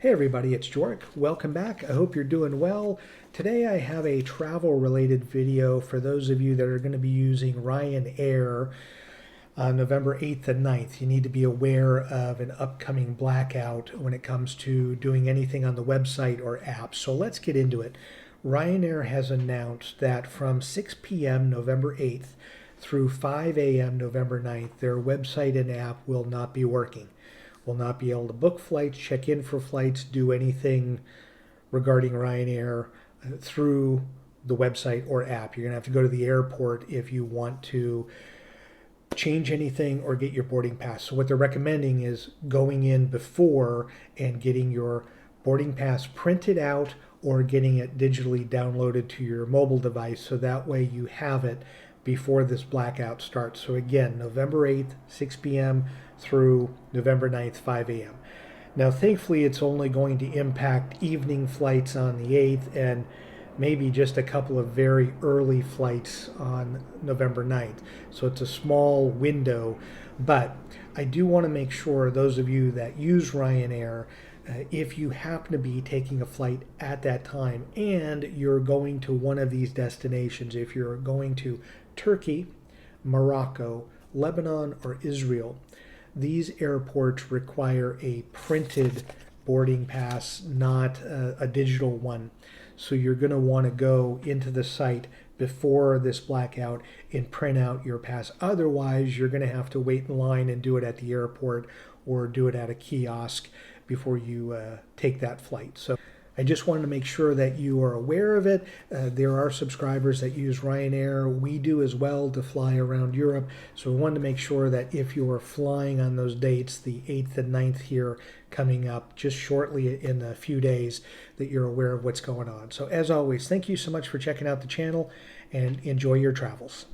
Hey everybody, it's Joric. Welcome back. I hope you're doing well. Today I have a travel related video for those of you that are going to be using Ryanair on November 8th and 9th. You need to be aware of an upcoming blackout when it comes to doing anything on the website or app. So let's get into it. Ryanair has announced that from 6 p.m. November 8th through 5 a.m. November 9th, their website and app will not be working. Will not be able to book flights, check in for flights, do anything regarding Ryanair through the website or app. You're going to have to go to the airport if you want to change anything or get your boarding pass. So what they're recommending is going in before and getting your boarding pass printed out or getting it digitally downloaded to your mobile device so that way you have it before this blackout starts. So again, November 8th, 6 p.m. through November 9th, 5 a.m. Now, thankfully, it's only going to impact evening flights on the 8th and maybe just a couple of very early flights on November 9th. So it's a small window, but I do want to make sure those of you that use Ryanair, if you happen to be taking a flight at that time and you're going to one of these destinations, if you're going to Turkey, Morocco, Lebanon, or Israel, these airports require a printed boarding pass, not a digital one. So you're going to want to go into the site before this blackout and print out your pass. Otherwise, you're going to have to wait in line and do it at the airport or do it at a kiosk before you take that flight. So I just wanted to make sure that you are aware of it. There are subscribers that use Ryanair. We do as well to fly around Europe. So we wanted to make sure that if you are flying on those dates, the 8th and 9th here coming up just shortly in a few days, that you're aware of what's going on. So as always, thank you so much for checking out the channel and enjoy your travels.